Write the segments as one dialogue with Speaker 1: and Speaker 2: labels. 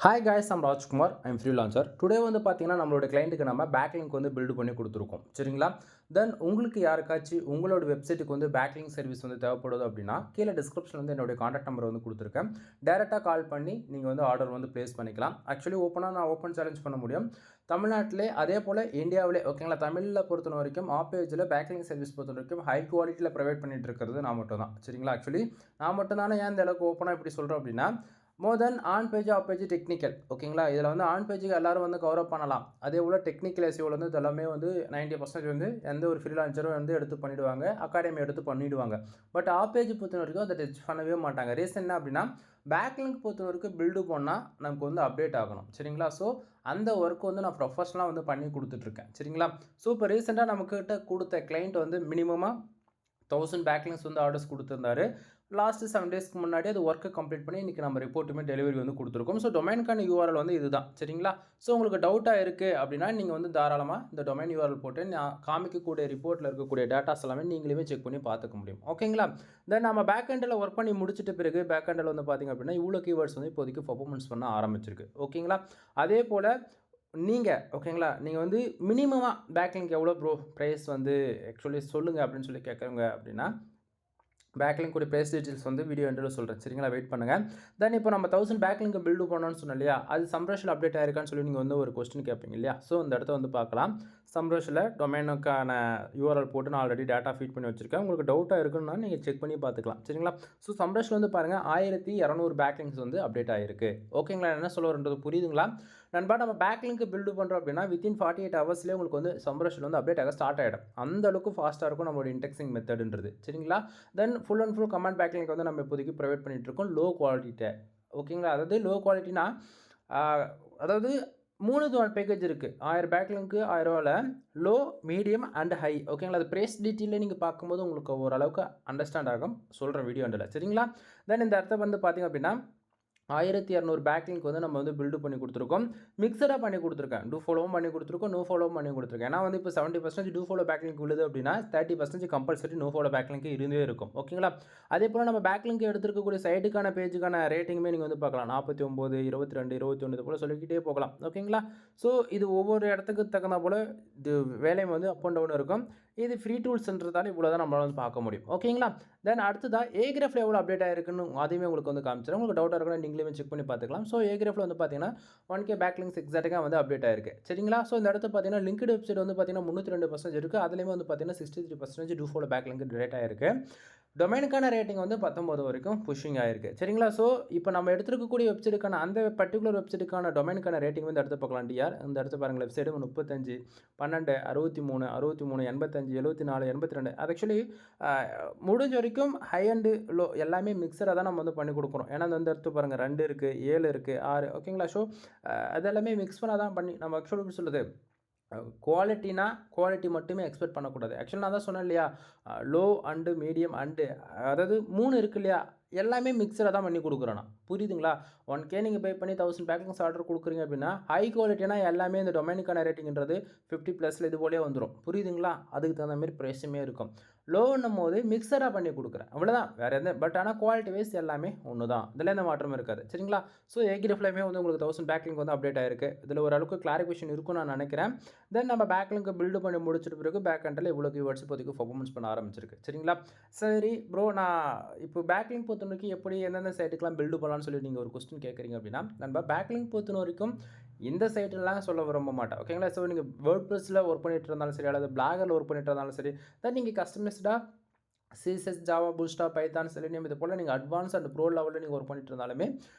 Speaker 1: Hi guys, I'm Rajkumar. I'm freelancer. Today வந்து பார்த்தீங்கன்னா நம்மளோட கிளைண்ட்டுக்கு நம்ம பேக்லிங்க் வந்து பில்டு பண்ணி கொடுத்துருக்கோம். சரிங்களா? தென் உங்களுக்கு யாருக்காச்சும் உங்களோட வெப்சைட்டுக்கு வந்து பேக்லிங்க் சர்வீஸ் வந்து தேவைப்படுது அப்படின்னா கீழே டிஸ்கிரிப்ஷன் வந்து என்னுடைய காண்டாக்ட் நம்பர் வந்து கொடுத்துருக்கேன். டேரெக்டாக கால் பண்ணி நீங்கள் வந்து ஆர்டர் வந்து ப்ளேஸ் பண்ணிக்கலாம். ஆக்சுவலி நான் ஓப்பன் சேலஞ்ச் பண்ண முடியும். தமிழ்நாட்டிலே அதே போல் இந்தியாவிலே ஓகேங்களா, தமிழில் பொறுத்த வரைக்கும் பேஜில் பேக்லிங் சர்வீஸ் பொறுத்த வரைக்கும் ஹை குவாலிட்டியில் ப்ரொவைட் பண்ணிட்டு இருக்கிறது நான் மட்டும் தான். சரிங்களா? ஆக்சுவலி நான் மட்டும் தானே ஏன் இந்த அளவுக்கு ஓப்பனாக இப்படி சொல்கிறேன் அப்படின்னா, more than on page, off page, technical ஓகேங்களா. இதில் வந்து ஆன் பேஜுக்கு எல்லாரும் வந்து கவர் அப் பண்ணலாம். அதே போல் டெக்னிக்கல் எஸ்இஓவில் வந்து இதெல்லாமே வந்து 90% வந்து எந்த ஒரு ஃப்ரீலான்சரும் வந்து எடுத்து பண்ணிவிடுவாங்க, அகாடமி எடுத்து பண்ணிவிடுவாங்க. பட் ஆஃப் பேஜ் பொறுத்த வரைக்கும் அதை டச் பண்ணவே மாட்டாங்க. ரீசன் என்ன அப்படின்னா, பேக்லிங்க் பொறுத்த வரைக்கும் பில்டு பண்ணால் நமக்கு வந்து அப்டேட் ஆகணும். சரிங்களா? ஸோ அந்த ஒர்க் வந்து நான் ப்ரொஃபஷனலாக வந்து பண்ணி கொடுத்துட்ருக்கேன். சரிங்களா? ஸோ இப்போ ரீசெண்டாக நம்மக்கிட்ட கொடுத்த கிளைண்ட் வந்து மினிமமாக 1000 பேக்லிங்ஸ் வந்து ஆர்டர்ஸ் கொடுத்துருந்தாரு. லாஸ்ட்டு 7 டேஸ்க்கு முன்னாடி அது ஒர்க்கை கம்ப்ளீட் பண்ணி இன்றைக்கி நம்ம ரிப்போர்ட்டுமே டெலிவரி வந்து கொடுத்துருக்கோம். ஸோ டொமைனுக்கான யூஆர்எல் வந்து இதுதான். சரிங்களா? ஸோ உங்களுக்கு டவுட்டாக இருக்குது அப்படின்னா நீங்கள் வந்து தாராளமாக இந்த டொமைன் யூஆர்எல் போட்டு நான் காமிக்கக்கூடிய ரிப்போர்ட்டில் இருக்கக்கூடிய டேட்டாஸ் எல்லாமே நீங்களுமே செக் பண்ணி பார்த்துக்க முடியும். ஓகேங்களா? தென் நம்ம பேக் எண்டில் ஒர்க் பண்ணி முடிச்சிட்ட பிறகு பேக் எண்டில் வந்து பார்த்திங்க அப்படின்னா இவ்வளோ கீவேர்ட்ஸ் வந்து இப்போதைக்கு பர்ஃபார்மன்ஸ் பண்ண ஆரம்பிச்சிருக்கு. ஓகேங்களா? அதே போல் ஓகேங்களா, நீங்கள் வந்து மினிமமாக பேக்லிங்க் எவ்வளோ ப்ரோ ப்ரைஸ் வந்து ஆக்சுவலி சொல்லுங்கள் அப்படின்னு சொல்லி கேட்குறவங்க அப்படின்னா, பேக்லிங்க் கூட ப்ரைஸ் டீட்டெயில்ஸ் வந்து வீடியோ எண்டில் சொல்கிறேன். சரிங்களா? வெயிட் பண்ணுங்கள். தென் இப்போ நம்ம 1000 பேக்லிங்க் பில்டு பண்ணோன்னு சொன்னோம் இல்லையா, அது சம்ரஷில் அப்டேட் ஆயிருக்கான்னு சொல்லி நீங்கள் வந்து ஒரு கொஸ்டின் கேட்பீங்க இல்லையா. ஸோ இந்த இடத்த வந்து பார்க்கலாம். சம்ரஷில் டொமைனுக்கான யூஆர்எல் போட்டு நான் ஆல்ரெடி டேட்டா ஃபீட் பண்ணி வச்சுருக்கேன். உங்களுக்கு டவுட்டாக இருக்குன்னா நீங்கள் செக் பண்ணி பார்த்துக்கலாம். சரிங்களா? ஸோ சம்ரஷில் வந்து பாருங்கள் 1200 பேக்லிங்ஸ் வந்து அப்டேட் ஆகிருக்கு. ஓகேங்களா? என்ன சொல்ல வரன்றது புரியுதுங்களா நண்பா? நம்ம பேக்லிங்க் பில்டு பண்ணுறோம் அப்படின்னா வித்தின் 48 ஹவர்ஸ்லேயே உங்களுக்கு வந்து சம்ரஷில் வந்து அப்டேட் ஆக ஸ்டார்ட் ஆகிடும். அந்த அளவுக்கு ஃபாஸ்ட்டாக இருக்கும் நம்மளோட இன்டெக்ஸிங் மெத்தடுன்றது. சரிங்களா? Then full and full comment backlink வந்து நம்ம இப்போதைக்கு ப்ரொவைட் பண்ணிட்டு இருக்கோம் லோ குவாலிட்டிட்ட. ஓகேங்களா? அதாவது லோ குவாலிட்டினா அதாவது 3 பேக்கேஜ் இருக்குது. 1000 பேக்லிங்க்கு 1000 லோ, மீடியம் அண்ட் ஹை. ஓகேங்களா? அது ப்ரைஸ் டீட்டெயிலில் நீங்கள் பார்க்கும்போது உங்களுக்கு ஓரளவுக்கு அண்டர்ஸ்டாண்ட் ஆகும். சொல்கிறேன் வீடியோ எண்டில். சரிங்களா? தென் இந்த இடத்த வந்து பார்த்திங்க அப்படின்னா 1200 பேக்லிங்க் வந்து நம்ம வந்து பில்டு பண்ணி கொடுத்துருக்கோம். மிக்சடாக பண்ணி கொடுத்துருக்கேன். டூ ஃபாலோவும் பண்ணி கொடுத்துருக்கோம், நோ ஃபாலோவும் பண்ணி கொடுத்துருக்கேன். ஏன்னா வந்து இப்போ 70% டூ ஃபாலோ பேக்லிங்க் விழுது அப்படின்னா 30% கம்பல்சரி நோ ஃபாலோ பேக்லிங்க் இருந்தே இருக்கும். ஓகேங்களா? அதே போல் நம்ம பேக்லிங்க் எடுத்துருக்கக்கூடிய சைட்டுக்கான பேஜுக்கான ரேட்டிங்குமே நீங்கள் வந்து பார்க்கலாம். 49, 22, 21 இது போல் சொல்லிக்கிட்டே போகலாம். ஓகேங்களா? ஸோ இது ஒவ்வொரு இடத்துக்கு தகுந்த போல் இது வேலை வந்து அப் அண்ட் டவுன் இருக்கும். இது ஃப்ரீ டூல்ஸ்ன்றதால இவ்வளோ தான் நம்மளால் வந்து பார்க்க முடியும். ஓகேங்களா? தென் அடுத்ததாக ஏகிராஃபில் எவ்வளோ அப்டேட் ஆகிருக்குன்னு அதையுமே உங்களுக்கு வந்து காமிச்சிடும். உங்களுக்கு டவுட்டாக இருக்குன்னா நீங்களே செக் பண்ணி பார்த்துக்கலாம். ஸோ ஏகிராஃபில் வந்து பார்த்தீங்கன்னா 1K பேக்லிங்ஸ் எக்ஸாக்டாக வந்து அப்டேட் ஆயிருக்கு. சரிங்களா? ஸோ இந்த இடத்துல பார்த்தீங்கன்னா லிங்க்டு வெப்சைட் வந்து பார்த்தீங்கன்னா 302% இருக்குது. அதுலேயுமே வந்து பார்த்தீங்கன்னா 63% டூ ஃபாலோ பேக்லிங்க் டேட் ஆயிருக்கு. டொமைனுக்கான ரேட்டிங் வந்து 19 வரைக்கும் புஷிங் ஆயிருக்கு. சரிங்களா? ஸோ இப்போ நம்ம எடுத்துருக்கக்கூடிய வெப்சைட்டுக்கான அந்த பர்டிகுலர் வெப்சைட்டுக்கான டொமைனுக்கான ரேட்டிங் வந்து எடுத்து பார்க்கலாம். டிஆர் இந்த இடத்து பாருங்கள். வெப்சைட் 35, 12, 63, 63, 85, 74, 82. அது ஆக்சுவலி முடிஞ்ச வரைக்கும் ஹை அண்டு லோ எல்லாமே மிக்சராக தான் நம்ம வந்து பண்ணி கொடுக்குறோம். ஏன்னா அந்த இடத்து பாருங்கள் 2 இருக்குது, 7 இருக்குது, 6. ஓகேங்களா? ஸோ அதெல்லாமே மிக்ஸ் பண்ண தான் பண்ணி நம்ம ஆக்சுவலி எப்படி சொல்லுது, குவாலிட்டினா குவாலிட்டி மட்டுமே எக்ஸ்பெக்ட் பண்ணக்கூடாது. ஆக்சுவலி நான் தான் சொன்னேன் இல்லையா, லோ அண்டு மீடியம் அண்டு அதாவது 3 இருக்கு இல்லையா, எல்லாமே மிக்சராக தான் பண்ணி கொடுக்குறேன் நான். புரியுதுங்களா? 1K நீங்கள் பே பண்ணி 1000 பேக்கிங்ஸ் ஆர்டர் கொடுக்குறீங்க அப்படின்னா ஹை குவாலிட்டினா எல்லாமே இந்த டொமைனுக்கான ரேட்டிங்கிறது 50+ இது போலே வந்துடும். புரியுதுங்களா? அதுக்கு தகுந்த மாதிரி ப்ரைஸுமே இருக்கும். லோன்னும் போது மிக்சராக பண்ணி கொடுக்குறேன். அவ்வளோதான், வேறு எந்த பட் ஆனால் குவாலிட்டி வைஸ் எல்லாமே ஒன்று தான். இதில் எந்த மாற்றமும் இருக்காது. சரிங்களா? ஸோ ஏகிராஃப்லையுமே வந்து உங்களுக்கு 1000 பேக்லிங்க் வந்து அப்டேட் ஆயிருக்கு. இதில் ஓரளவுக்கு கிளாரிஃபிகேஷன் இருக்கும்னு நான் நினைக்கிறேன். தென் நம்ம பேக்லிங்க் பில்டு பண்ணி முடிச்சிட்ட பிறகு பேக் எண்டில் இவ்வளோ கீவேர்ட்ஸ் இப்போதைக்கு பர்ஃபார்மன்ஸ் பண்ண ஆரம்பிச்சிருக்கு. சரிங்களா? சரி ப்ரோ, நான் இப்போ பேக்லிங்க் பொறுத்தவரைக்கும் எப்படி எந்தெந்த சைட்டுக்கெலாம் பில்டு பண்ணலாம்னு சொல்லி நீங்கள் ஒரு கொஸ்டின் கேட்குறீங்க அப்படின்னா, நம்ம பேக்லிங்க் பொறுத்த வரைக்கும் இந்த சைட்டெல்லாம் சொல்ல விரும்ப மாட்டேன். ஓகேங்களா? ஸோ நீங்கள் வேர்ட்பிரஸில் ஒர்க் பண்ணிட்டு இருந்தாலும் சரி, அல்லது பிளாகரில் ஒர்க் பண்ணிட்டு இருந்தாலும் சரி, தென் நீங்கள் கஸ்டமைஸ்டாக CSS, Java, Bootstrap, Python, Selenium இது போல் நீங்கள் அட்வான்ஸ் அண்ட் ப்ரோ லெவலில் நீங்கள் ஒர்க் பண்ணிட்டு இருந்தாலுமே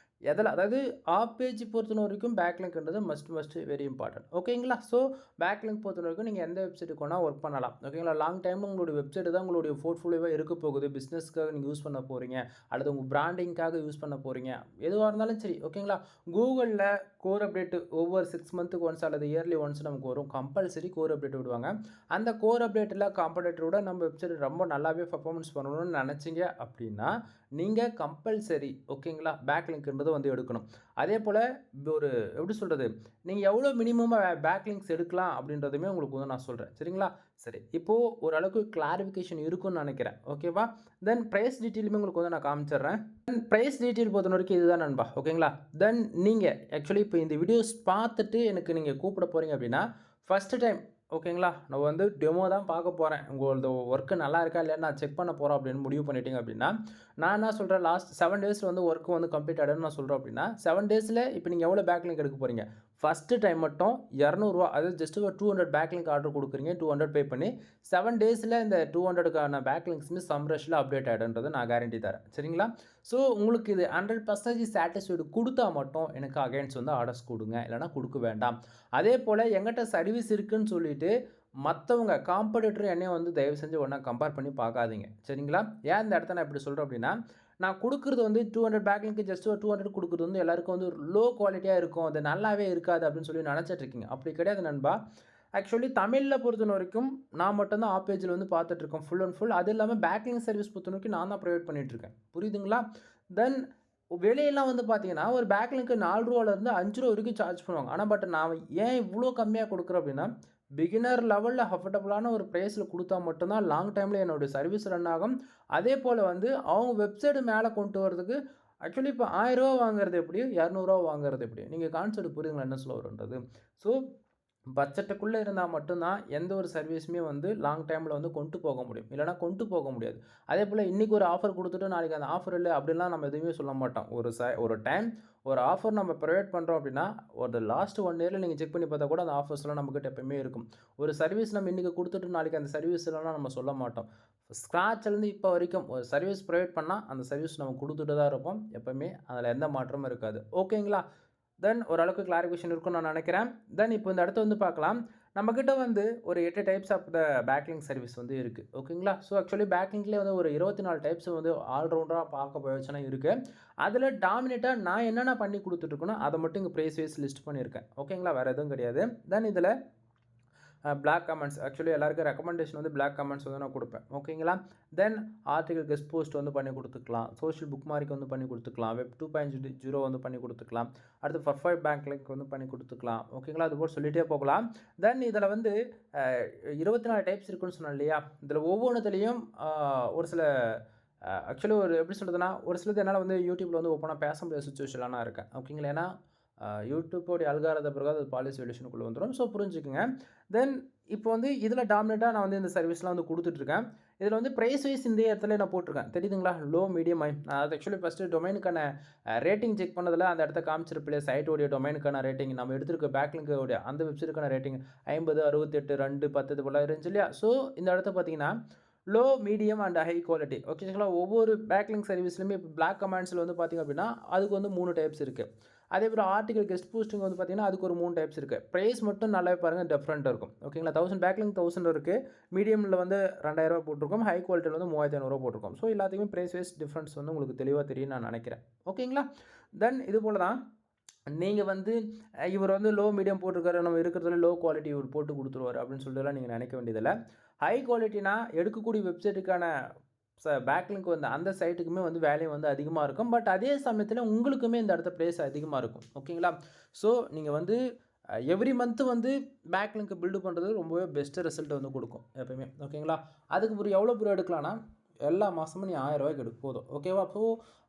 Speaker 1: எதில் அதாவது ஆப் பேஜ் பொறுத்த வரைக்கும் பேக்லிங்க்ன்றது மஸ்ட் வெரி இம்பார்ட்டன்ட். ஓகேங்களா? ஸோ பேக்லிங்க் பொறுத்த வரைக்கும் நீங்கள் எந்த வெப்சைட்டுக்கு வேணால் ஒர்க் பண்ணலாம். ஓகேங்களா? லாங் டைம் உங்களுடைய வெப்சைட் தான் உங்களுடைய போர்ட்ஃபோலியோவாக இருக்க போகுது. பிஸ்னஸ்க்காக நீங்கள் யூஸ் பண்ண போகிறீங்க, அல்லது உங்கள் பிராண்டிங்காக யூஸ் பண்ண போகிறீங்க, எதுவாக இருந்தாலும் சரி. ஓகேங்களா? கூகுளில் கோர் அப்டேட் ஒவ்வொரு 6 மந்த்துக்கு ஒன்ஸ் அல்லது இயர்லி ஒன்ஸ் நமக்கு வரும். கம்பல்சரி கோர் அப்டேட் விடுவாங்க. அந்த கோர் அப்டேட்டில் காம்படேட்டரோட நம்ம வெப்சைட் ரொம்ப நல்லாவே பர்ஃபார்மன்ஸ் பண்ணணும்னு நினச்சிங்க அப்படின்னா நீங்கள் கம்பல்சரி ஓகேங்களா பேக்லிங்க்ன்றது வந்து எடுக்கணும். அதே போல் ஒரு எப்படி சொல்கிறது, நீங்கள் எவ்வளோ மினிமமாக பேக்லிங்க்ஸ் எடுக்கலாம் அப்படின்றதுமே உங்களுக்கு வந்து நான் சொல்கிறேன். சரிங்களா? சரி, இப்போது ஓரளவுக்கு கிளாரிஃபிகேஷன் இருக்குன்னு நினைக்கிறேன். ஓகேவா? தென் ப்ரைஸ் டீட்டெயிலுமே உங்களுக்கு வந்து நான் காமிச்சிடுறேன். தென் ப்ரைஸ் டீட்டெயில் பொறுத்த வரைக்கும் இதுதான் நண்பா. ஓகேங்களா? தென் நீங்கள் ஆக்சுவலி இப்போ இந்த வீடியோஸ் பார்த்துட்டு எனக்கு நீங்கள் கூப்பிட போகிறீங்க அப்படின்னா ஃபஸ்ட்டு டைம் ஓகேங்களா, நான் வந்து டெமோ தான் பார்க்க போகிறேன், உங்களது ஒர்க்கு நல்லா இருக்கா இல்லையான்னு நான் செக் பண்ண போகிறோம் அப்படின்னு முடிவு பண்ணிட்டீங்க அப்படின்னா, நான் என்ன சொல்கிறேன், லாஸ்ட் 7 டேஸில் வந்து ஒர்க்கு வந்து கம்ப்ளீட் ஆகிடும்னு நான் சொல்கிறேன் அப்படின்னா 7 டேஸில் இப்போ நீங்கள் எவ்வளோ பேக்லிங்க் எடுக்க போகிறீங்க, ஃபஸ்ட்டு டைம் மட்டும் ₹200, அதாவது ஜஸ்ட் ஒரு 200 பேக்லிங்க் ஆர்டர் கொடுக்குறீங்க, 200 பே பண்ணி 7 டேஸில் இந்த 200க்கான பேக்லிங்க்ஸுமே சம்ரஷ்ல அப்டேட் ஆகிடும்ன்றது நான் கேரண்டி தரேன். சரிங்களா? ஸோ உங்களுக்கு இது 100% சாட்டிஸ்ஃபைடு கொடுத்தா மட்டும் எனக்கு அகைன்ஸ் வந்து ஆர்டர்ஸ் கொடுங்க, இல்லைனா கொடுக்க வேண்டாம். அதே போல் எங்கிட்ட சர்வீஸ் இருக்குதுன்னு சொல்லிவிட்டு மற்றவங்க காம்படிட்டர் என்னையும் வந்து தயவு செஞ்சு ஒன்றா கம்பேர் பண்ணி பார்க்காதீங்க. சரிங்களா? ஏன் இந்த இடத்த நான் இப்படி சொல்கிறேன் அப்படின்னா, நான் கொடுக்குறது வந்து 200 பேக்லிங்க்கு ஜஸ்ட் ஒரு 200 கொடுக்குறது வந்து எல்லாருக்கும் வந்து லோ குவாலிட்டியாக இருக்கும், அது நல்லாவே இருக்காது அப்படின்னு சொல்லி நினச்சிட்ருக்கீங்க. அப்படி கிடையாது நண்பா. ஆக்சுவலி தமிழில் பொறுத்த வரைக்கும் நான் மட்டும்தான் ஆப் பேஜில் வந்து பார்த்துட்ருக்கேன் ஃபுல் அண்ட் ஃபுல். அது இல்லாமல் பேக்லிங் சர்வீஸ் பொறுத்த வரைக்கும் நான் தான் ப்ரொவைட் பண்ணிகிட்ருக்கேன். புரியுதுங்களா? தென் வெளியெல்லாம் வந்து பார்த்தீங்கன்னா ஒரு பேக்லிங்க்கு ₹4லேருந்து ₹5 வரைக்கும் சார்ஜ் பண்ணுவாங்க. ஆனால் பட் நான் ஏன் இவ்வளோ கம்மியாக கொடுக்குறேன் அப்படின்னா, பிகினர் லெவலில் அஃபோர்டபுளான ஒரு ப்ரைஸில் கொடுத்தா மட்டும்தான் லாங் டைமில் என்னுடைய சர்வீஸ் ரன் ஆகும். அதே போல் வந்து அவங்க வெப்சைட்டு மேலே கொண்டு வரதுக்கு ஆக்சுவலி இப்போ ₹1000 வாங்குறது எப்படி, ₹200 வாங்குறது எப்படி, நீங்கள் கான்செப்ட் புரியுதுங்களா என்ன சொல்ல வரேன்றது. ஸோ பட்ஜெட்டுக்குள்ளே இருந்தால் மட்டும்தான் எந்த ஒரு சர்வீஸுமே வந்து லாங் டைமில் வந்து கொண்டு போக முடியும், இல்லைனா கொண்டு போக முடியாது. அதே போல் இன்றைக்கி ஒரு ஆஃபர் கொடுத்துட்டு நாளைக்கு அந்த ஆஃபர் இல்லை அப்படிலாம் நம்ம எதுவுமே சொல்ல மாட்டோம். ஒரு டைம் ஒரு ஆஃபர் நம்ம ப்ரொவைட் பண்ணுறோம் அப்படின்னா ஒரு லாஸ்ட் 1 இயரில் நீங்கள் செக் பண்ணி பார்த்தா கூட அந்த ஆஃபர்ஸ்லாம் நம்மக்கிட்ட எப்போயுமே இருக்கும். ஒரு சர்வீஸ் நம்ம இன்றைக்கி கொடுத்துட்டு நாளைக்கு அந்த சர்வீஸ்லாம் நம்ம சொல்ல மாட்டோம். ஸ்க்ராட்ச்லேருந்து இப்போ வரைக்கும் ஒரு சர்வீஸ் ப்ரொவைட் பண்ணால் அந்த சர்வீஸ் நம்ம கொடுத்துட்டு தான் இருப்போம் எப்போயுமே, அதில் எந்த மாற்றமும் இருக்காது. ஓகேங்களா? தென் ஓரளவுக்கு கிளாரிஃபிகேஷன் இருக்கும்னு நான் நினைக்கிறேன். தென் இப்போ இந்த இடத்த வந்து பார்க்கலாம். நம்மக்கிட்ட வந்து ஒரு 8 types of the backlink service வந்து இருக்குது. ஓகேங்களா? ஸோ ஆக்சுவலி பேக்லிங்க்லேயே வந்து ஒரு 24 டைப்ஸ் வந்து ஆல்ரவுண்டராக பார்க்க போச்சுன்னா இருக்குது. அதில் டாமினேட்டாக நான் என்னென்ன பண்ணி கொடுத்துட்ருக்கேனோ அதை மட்டும் இங்கே ப்ரைஸ் வைஸ் லிஸ்ட் பண்ணியிருக்கேன். ஓகேங்களா? வேறு எதுவும் கிடையாது. தென் இதில் பிளாக் கமெண்ட்ஸ் ஆக்சுவலி எல்லாருக்கும் ரெக்கமெண்டேஷன் வந்து பிளாக் கமெண்ட்ஸ் வந்து நான் கொடுப்பேன். ஓகேங்களா? தென் ஆர்டிகல் கெஸ்ட் போஸ்ட் வந்து பண்ணி கொடுத்துக்கலாம், சோஷியல் புக் மார்க் வந்து பண்ணி கொடுத்துக்கலாம், வெப் 2.0 வந்து பண்ணி கொடுத்துக்கலாம், அடுத்து பர்ஃபெக்ட் பேங்க் லிங்க் வந்து பண்ணி கொடுத்துக்கலாம். ஓகேங்களா? அதுபோல் சொல்லிகிட்டே போகலாம். தென் இதில் வந்து 24 டைப்ஸ் இருக்குன்னு சொன்னேன் இல்லையா? இதில் ஒவ்வொன்றுத்துலேயும் ஒரு சில ஆக்சுவலி ஒரு எப்படி சொல்கிறதுனா ஒரு சிலது என்னால் வந்து யூடியூப்பில் வந்து ஓப்பனாக பேச முடியாத சுச்சுவேஷனில் நான் இருக்கேன். ஓகேங்களா? ஏன்னா யூடியூப்போடைய அல்காரத பிறகு அது பாலிசி சொல்யூஷனுக்குள்ளே வந்துடும். ஸோ புரிஞ்சுக்குங்க. தென் இப்போ வந்து இதில் டாமினேட்டாக நான் வந்து இந்த சர்வீஸ்லாம் வந்து கொடுத்துட்ருக்கேன். இதில் வந்து ப்ரைஸ் வைஸ் இந்த இடத்துல நான் போட்டிருக்கேன். தெரியுதுங்களா? Low, medium, high. நான் அது ஆக்சுவலி ஃபஸ்ட்டு டொமைனுக்கான ரேட்டிங் செக் பண்ணதில் அந்த இடத்த காமிச்சிருப்பில்லையே, சைட்டோடைய டொமைனுக்கான ரேட்டிங் நம்ம எடுத்துருக்க பேக்லிங்கோடைய அந்த வெப்சைட்டுக்கான ரேட்டிங் 50, 68, 2, 10 இது போல் இருந்துச்சு இல்லையா? ஸோ இந்த இடத்த பார்த்தீங்கன்னா low, medium and high quality. ஓகேங்களா? ஒவ்வொரு பேக்லிங்க் சர்வீஸ்லையுமே இப்போ பிளாக் கமெண்ட்ஸில் வந்து பார்த்திங்க அப்படின்னா அதுக்கு வந்து 3 டைப்ஸ் இருக்குது. அதே போல் ஆர்டிகல் கெஸ்ட் போஸ்டிங் வந்து பார்த்திங்கன்னா அதுக்கு ஒரு 3 டைப்ஸ் இருக்குது. ப்ரைஸ் மட்டும் நல்லாவே பாருங்கள் டிஃப்ரெண்ட்டாக இருக்கும். ஓகேங்களா? 1000 பேக்லிங்க் 1000 இருக்குது, மீடியமில் வந்து ₹2000 போட்டிருக்கோம், ஹை குவாலிட்டியில் வந்து ₹3500 போட்டிருக்கோம். ஸோ எல்லாத்துக்குமே ப்ரைஸ் வைஸ் டிஃப்ரென்ஸ் வந்து உங்களுக்கு தெளிவாக தெரியும் நான் நினைக்கிறேன். ஓகேங்களா? தென் இது போல் தான் நீங்கள் வந்து இவர் வந்து லோ, மீடியம் போட்டிருக்காரு, நம்ம இருக்கிறதுல லோ குவாலிட்டி இவர் போட்டு கொடுத்துருவார் அப்படின்னு சொல்லிட்டுலாம் நீங்கள் நினைக்க வேண்டியதில்லை. ஹை குவாலிட்டினா எடுக்கக்கூடிய வெப்சைட்டுக்கான பேக்லிங்க் வந்து அந்த சைட்டுக்குமே வந்து வேல்யூ வந்து அதிகமாக இருக்கும். பட் அதே சமயத்தில் உங்களுக்குமே இந்த இடத்த ப்ரைஸ் அதிகமாக இருக்கும். ஓகேங்களா? ஸோ நீங்கள் வந்து எவ்ரி மந்த்து வந்து பேக்லிங்க் பில்டு பண்ணுறது ரொம்பவே பெஸ்ட்டு ரிசல்ட் வந்து கொடுக்கும் எப்போயுமே. ஓகேங்களா? அதுக்கு ஒரு எவ்வளோ ப்ரோ எடுக்கலாம்னா எல்லா மாதமும் நீ ₹1000 எடுக்க போதும். ஓகேவா? ஸோ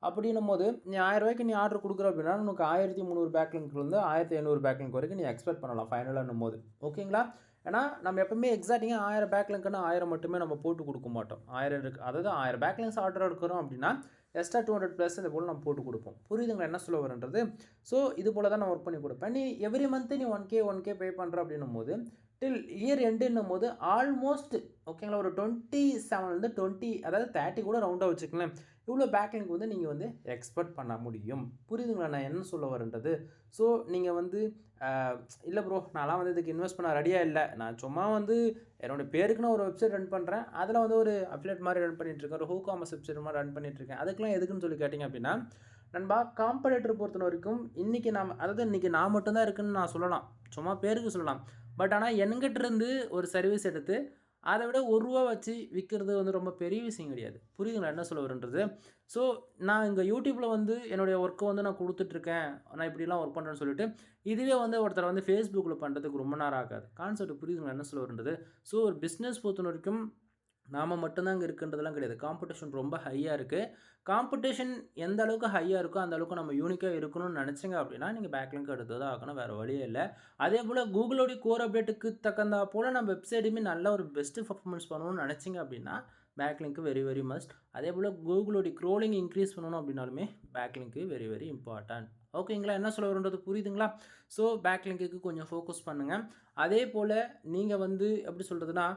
Speaker 1: அப்படின்னும் போது நீ ₹1000 நீ ஆர்டர் கொடுக்குற அப்படின்னா உனக்கு 1300 பேக்லிங்க்லேருந்து 1500 பேக்லிங்க் வரைக்கும் நீ எக்ஸ்பெக்ட் பண்ணலாம் ஃபைனலாக போது. ஓகேங்களா? ஏன்னா நம்ம எப்பவுமே எக்ஸாக்டிங்காக 1000 பேக்லிங்க்னா 1000 மட்டுமே நம்ம போட்டு கொடுக்க மாட்டோம். 1000 இருக்குது, அதாவது 1000 பேக்லிங்க்ஸ் ஆர்டர் எடுக்கிறோம் அப்படின்னா எக்ஸ்ட்ரா 200 ப்ளஸ் இது போல் நம்ம போட்டு கொடுப்போம். புரியுதுங்களா என்ன சொல்ல வரன்றது? ஸோ இது போல் தான் நான் ஒர்க் பண்ணி கொடுப்பேன். நீ எவ்ரி மந்த்து நீ 1K பே பண்ணுற அப்படின்னும் போது டில் இயர் எண்டுன்னும் போது ஆல்மோஸ்ட் ஓகேங்களா ஒரு 27 20 அதாவது 30 கூட ரவுண்டாக வச்சுக்கலாம், இவ்வளோ பேக்லிங்க் வந்து நீங்கள் வந்து எக்ஸ்பெக்ட் பண்ண முடியும். புரியுதுங்களா நான் என்ன சொல்ல வரேன்றது? ஸோ நீங்கள் வந்து இல்லை ப்ரோ நான்லாம் வந்து இதுக்கு இன்வெஸ்ட் பண்ண ரெடியாக இல்லை, நான் சும்மா வந்து என்னோடய பேருக்குன்னு ஒரு வெப்சைட் ரன் பண்ணுறேன், அதில் வந்து ஒரு அப்லேட் மாதிரி ரன் பண்ணிகிட்ருக்கேன், ஒரு ஹூகாமர்ஸ் வெப்சைட் மாதிரி ரன் பண்ணிகிட்ருக்கேன், அதுக்கெலாம் எதுக்குன்னு சொல்லி கேட்டிங்க அப்படின்னா நண்பா காம்படேட்டர் பொறுத்த வரைக்கும் இன்றைக்கி இன்றைக்கி நான் மட்டும்தான் இருக்குதுன்னு நான் சொல்லலாம், சும்மா பேருக்கு சொல்லலாம். பட் ஆனால் என்கிட்ட இருந்து ஒரு சர்வீஸ் எடுத்து அதை விட ரூ. 1 வச்சு விற்கிறது வந்து ரொம்ப பெரிய விஷயம் கிடையாது. புரியுதுங்களா என்ன சொல்ல வரேன்றது? ஸோ நான் இங்கே யூடியூப்பில் வந்து என்னுடைய ஒர்க்கை வந்து நான் குடுத்துட்ருக்கேன். நான் இப்படிலாம் ஒர்க் பண்ணுறேன்னு சொல்லிட்டு, இதுவே வந்து ஒருத்தர் வந்து Facebookல பண்ணுறதுக்கு ரொம்ப நேரம் ஆகாது. கான்செப்ட் புரியுதுங்களா என்ன சொல்ல வரேன்றது? ஸோ ஒரு பிஸ்னஸ் பொறுத்தவரைக்கும் நாம மட்டும் தான் அங்க இருக்குன்றதெல்லாம் கிடையாது. காம்படிஷன் ரொம்ப ஹையா இருக்கு. காம்படிஷன் எந்த அளவுக்கு ஹையா இருக்கோ, அந்த அளவுக்கு நம்ம யூனிக்கா இருக்கணும்னு நெனச்சீங்க அப்டின்னா, நீங்க பேக்லிங்க் எடுத்து தான் ஆகணும். வேற வழியே இல்ல. அதேபோல கூகுளோட கோர் அப்டேட்டுக்கு தகுந்தா போல நம்ம வெப்சைட்டுமே நல்ல ஒரு பெஸ்ட் பெர்ஃபார்மன்ஸ் பண்ணணும்னு நெனச்சீங்க அப்டின்னா, பேக்லிங்க் வெரி வெரி மஸ்ட். அதேபோல கூகுளோட க்ரோலிங் இன்க்ரீஸ் பண்ணணும் அப்டின்னாலுமே, பேக்லிங்க் வெரி வெரி இம்பார்ட்டன்ட். ஓகேங்களா? என்ன சொல்ல வரேன்றது புரியுதுங்களா? ஸோ பேக்லிங்க்குக்கு கொஞ்சம் ஃபோக்கஸ் பண்ணுங்க. அதேபோல நீங்க வந்து எப்டி சொல்றதுன்னா,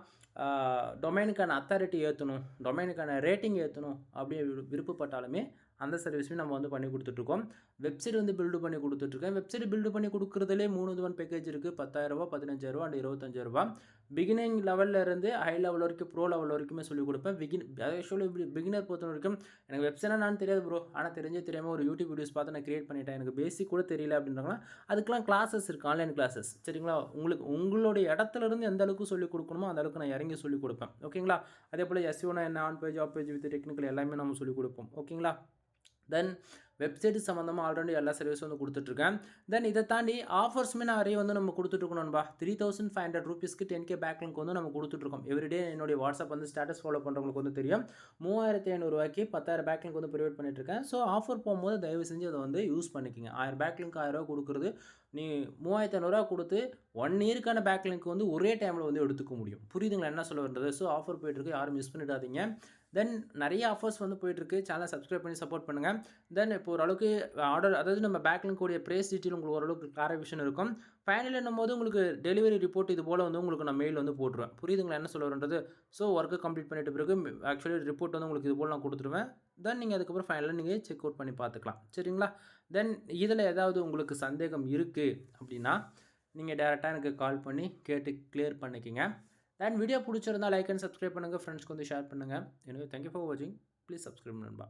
Speaker 1: டொமைனுக்கான அத்தாரிட்டி ஏற்றணும், டொமைனுக்கான ரேட்டிங் ஏற்றணும் அப்படி விருப்பப்பட்டாலுமே அந்த சர்வீஸுமே நம்ம வந்து பண்ணி கொடுத்துட்ருக்கோம். வெப்சைட் வந்து பில்டு பண்ணி கொடுத்துட்ருக்கேன். வெப்சைட் பில்டு பண்ணி கொடுக்குறதுலே 3 விதமான பேக்கேஜ் இருக்குது. ரூ. 10,000 ரூ. 15,000 அண்ட் ரூ. 25,000. பிகினிங் லெவலில் இருந்து ஹை லெவல் வரைக்கும் ப்ரோ லெவல் வரைக்குமே சொல்லிக் கொடுப்பேன். ஆக்சுவலி பிகினர் பொறுத்த வரைக்கும் எனக்கு வெப்சைட்னா நான் தெரியாது ப்ரோ, ஆனால் தெரியாமல் ஒரு யூடியூப் வீடியோஸ் பார்த்து நான் கிரியேட் பண்ணிட்டேன், எனக்கு பேசிக் கூட தெரியல அப்படின்றாங்கன்னா அதுக்கெலாம் கிளாஸஸ் இருக்குது, ஆன்லைன் கிளாஸஸ். சரிங்களா? உங்களுடைய இடத்துல இருந்து எந்த அளவுக்கு சொல்லிக் கொடுக்கணுமோ அந்த அளவுக்கு நான் இறங்கி சொல்லிக் கொடுப்பேன். ஓகேங்களா? அதே போல் எஸ்இஓனா என்ன, on page off page with technical எல்லாமே நம்ம சொல்லிக் கொடுப்போம். ஓகேங்களா? தென் வெப்சைட் சம்மந்தமாக ஆல்ரெடி எல்லா சர்வீஸும் வந்து கொடுத்துட்ருக்கேன். தென் இதை தாண்டி ஆஃபர்ஸுமே நிறைய வந்து நம்ம கொடுத்துட்ருக்கோம் நண்பா. 3,500 ரூபீஸ்க்கு 10K பேக்லிங்க் வந்து நம்ம கொடுத்துட்ருக்கோம். எவ்ரிடே என்னுடைய வாட்ஸ்அப் வந்து ஸ்டேட்டஸ் ஃபாலோ பண்ணுறவங்களுக்கு வந்து தெரியும். 3,500 ரூபாய்க்கு 10,000 பேக்லிங்க் வந்து ப்ரொவைட் பண்ணிட்டுருக்கேன். ஸோ ஆஃபர் போகும்போது தயவு செஞ்சு அதை வந்து யூஸ் பண்ணிக்கோங்க. 1000 பேக்லிங்க் 1000 ரூபா கொடுக்குறது நீ 3,500 கொடுத்து 1 இயருக்கான பேக்லிங்க் வந்து ஒரே டைமில் வந்து எடுத்துக்க முடியும். புரியுதுங்களா என்ன சொல்ல வருது? ஸோ ஆஃபர் போயிட்டுருக்கு, யாரும் மிஸ் பண்ணிடாதீங்க. தென் நிறைய ஆஃபர்ஸ் வந்து போயிட்டுருக்கு. சேனலை சப்ஸ்கிரைப் பண்ணி சப்போர்ட் பண்ணுங்கள். தென் இப்போ ஓரளவுக்கு ஆர்டர், அதாவது நம்ம பேக்லிங்க் கூடிய ப்ரைஸ் டீட்டெயில் உங்களுக்கு ஓரளவுக்கு கிளாரிஃபிகேஷன் இருக்கும். ஃபைனல் என்னும்போது உங்களுக்கு டெலிவரி ரிப்போர்ட் இது போல் வந்து உங்களுக்கு நான் மெயில் வந்து போட்டுருவேன். புரியுதுங்களா என்ன சொல்ல வரேன்றது? ஸோ ஒர்க்கு கம்ப்ளீட் பண்ணிட்ட பிறகு ஆக்சுவலி ரிப்போர்ட் வந்து உங்களுக்கு இது போல் நான் கொடுத்துருவேன். தென் நீங்கள் அதுக்கப்புறம் ஃபைனலாக நீங்கள் செக் அவுட் பண்ணி பார்த்துக்கலாம். சரிங்களா? தென் இதில் ஏதாவது உங்களுக்கு சந்தேகம் இருக்குது அப்படின்னா நீங்கள் டேரெக்டாக எனக்கு கால் பண்ணி கேட்டு கிளியர் பண்ணிக்கங்க. தென் வீடியோ பிடிச்சிருந்தா லைக் அண்ட் சப்ஸ்கிரைப் பண்ணுங்கள், ஃப்ரெண்ட்ஸ்க்கு வந்து ஷேர் பண்ணுங்கள். எனவே தேங்க்யூ ஃபார் வாட்சிங். ப்ளீஸ் சப்ஸ்கிரைப் நண்பா.